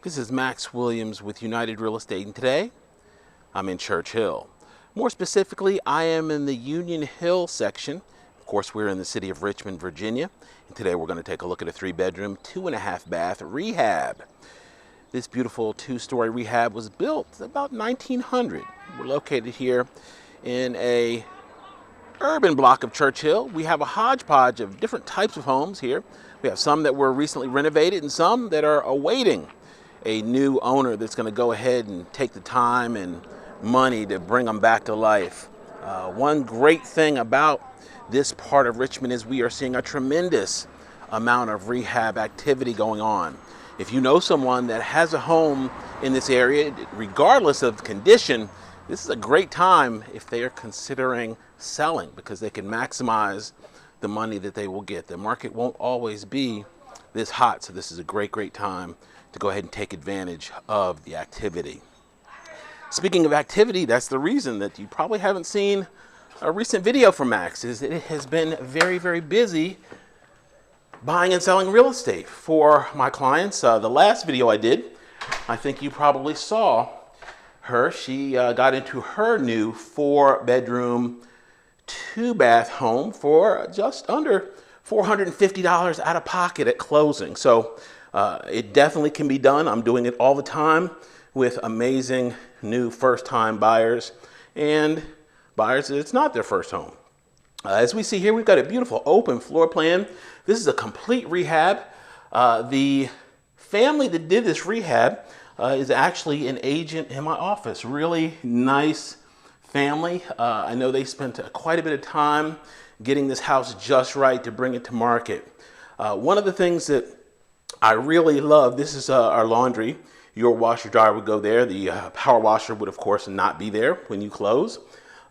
This is Max Williams with United Real Estate, and today I'm in Church Hill. More specifically, I am in the Union Hill section. Of course, we're in the city of Richmond, Virginia, and today we're going to take a look at a 3-bedroom, 2.5-bath rehab. This beautiful 2-story rehab was built about 1900. We're located here in a urban block of Church Hill. We have a hodgepodge of different types of homes here. We have some that were recently renovated and some that are awaiting a new owner that's going to go ahead and take the time and money to bring them back to life. One great thing about this part of Richmond is we are seeing a tremendous amount of rehab activity going on. If you know someone that has a home in this area, regardless of condition, this is a great time if they are considering selling, because they can maximize the money that they will get. The market won't always be this hot, so this is a great time to go ahead and take advantage of the activity. Speaking of activity, that's the reason that you probably haven't seen a recent video from Max, is it has been very busy buying and selling real estate for my clients. The last video I did, I think you probably saw her. She got into her new 4-bedroom, 2-bath home for just under $450 out of pocket at closing. So it definitely can be done. I'm doing it all the time with amazing new first-time buyers and buyers that it's not their first home. As we see here, we've got a beautiful open floor plan. This is a complete rehab. The family that did this rehab is actually an agent in my office. Really nice family. I know they spent quite a bit of time getting this house just right to bring it to market. One of the things that I really love, this is our laundry. Your washer dryer would go there. The power washer would, of course, not be there when you close.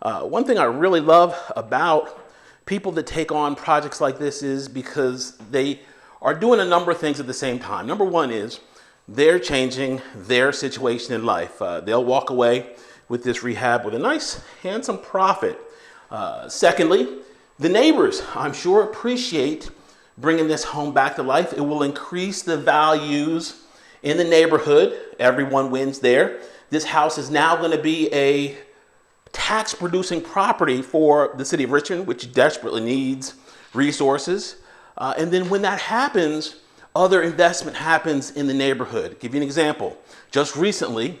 One thing I really love about people that take on projects like this is because they are doing a number of things at the same time. Number one is they're changing their situation in life. They'll walk away with this rehab with a nice, handsome profit. Secondly, the neighbors, I'm sure, appreciate bringing this home back to life. It will increase the values in the neighborhood. Everyone wins there. This house is now going to be a tax-producing property for the city of Richmond, which desperately needs resources. And then when that happens, other investment happens in the neighborhood. I'll give you an example. Just recently,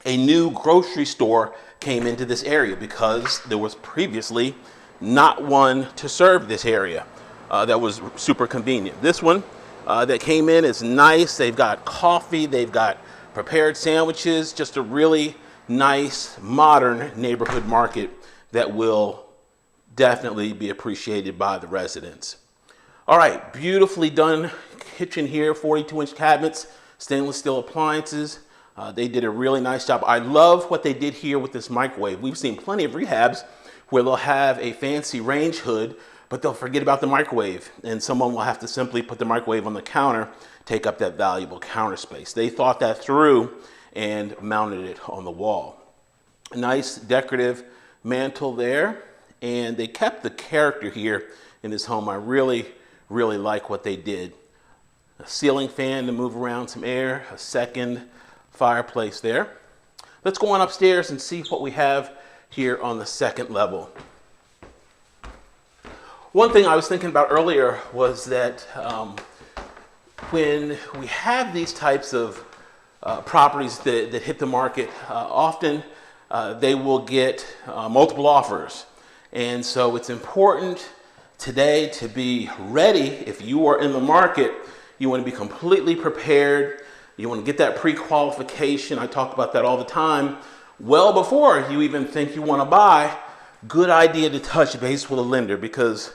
a new grocery store came into this area because there was previously not one to serve this area that was super convenient. This one that came in is nice. They've got coffee, they've got prepared sandwiches, just a really nice modern neighborhood market that will definitely be appreciated by the residents. All right, beautifully done kitchen here, 42-inch cabinets, stainless steel appliances. They did a really nice job. I love what they did here with this microwave. We've seen plenty of rehabs where they'll have a fancy range hood, but they'll forget about the microwave, and someone will have to simply put the microwave on the counter, take up that valuable counter space. They thought that through and mounted it on the wall. A nice decorative mantle there, and they kept the character here in this home. I really like what they did. A ceiling fan to move around some air, a second fireplace there. Let's go on upstairs and see what we have here on the second level. One thing I was thinking about earlier was that when we have these types of properties that hit the market, often they will get multiple offers. And so it's important today to be ready. If you are in the market, you want to be completely prepared. You want to get that pre-qualification. I talk about that all the time. Well before you even think you want to buy, good idea to touch base with a lender because,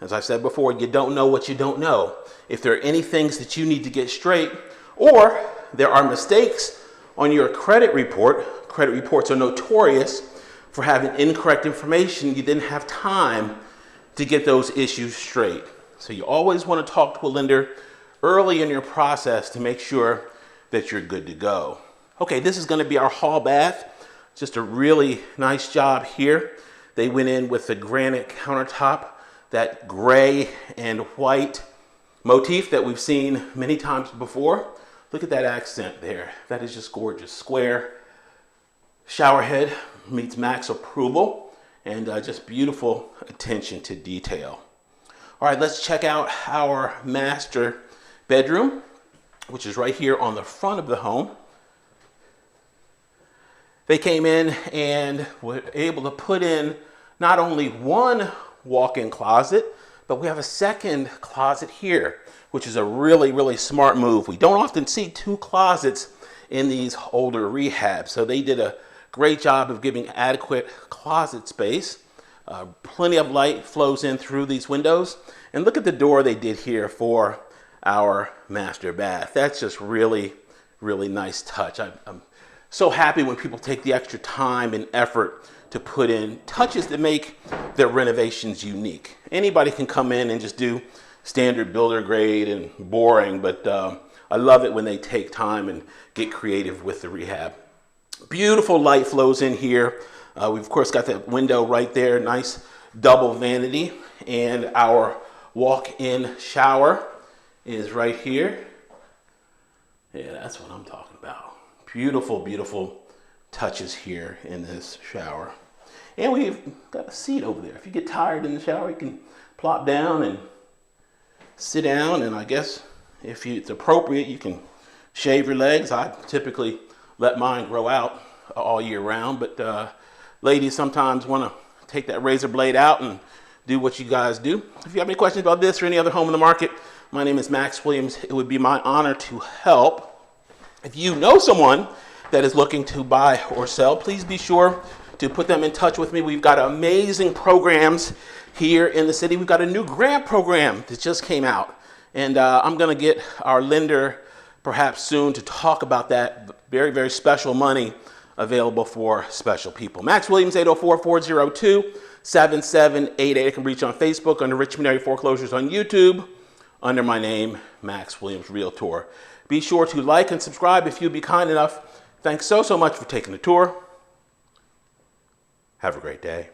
as I said before, you don't know what you don't know. If there are any things that you need to get straight, or there are mistakes on your credit report, credit reports are notorious for having incorrect information. You didn't have time to get those issues straight. So you always want to talk to a lender early in your process to make sure that you're good to go. Okay, this is going to be our hall bath. Just a really nice job here. They went in with the granite countertop, that gray and white motif that we've seen many times before. Look at that accent there. That is just gorgeous. Square shower head meets max approval, and just beautiful attention to detail. All right, let's check out our master bedroom, which is right here on the front of the home. They came in and were able to put in not only one walk-in closet, but we have a second closet here, which is a really, really smart move. We don't often see two closets in these older rehabs, so they did a great job of giving adequate closet space. Plenty of light flows in through these windows. And look at the door they did here for our master bath. That's just really, really nice touch. I'm so happy when people take the extra time and effort to put in touches that make their renovations unique. Anybody can come in and just do standard builder grade and boring, but I love it when they take time and get creative with the rehab. Beautiful light flows in here. We've of course got that window right there, nice double vanity, and our walk-in shower is right here. Yeah, that's what I'm talking about. Beautiful, beautiful touches here in this shower. And we've got a seat over there. If you get tired in the shower, you can plop down and sit down, and I guess if it's appropriate, you can shave your legs. I typically let mine grow out all year round, but ladies sometimes want to take that razor blade out and do what you guys do. If you have any questions about this or any other home in the market, my name is Max Williams. It would be my honor to help. If you know someone that is looking to buy or sell, please be sure to put them in touch with me. We've got amazing programs here in the city. We've got a new grant program that just came out, and I'm going to get our lender perhaps soon to talk about that. Very, very special money available for special people. Max Williams, 804-402-7788. I can reach on Facebook under Richmond Area Foreclosures, on YouTube under my name, Max Williams Realtor. Be sure to like and subscribe if you'd be kind enough. Thanks so much for taking the tour. Have a great day.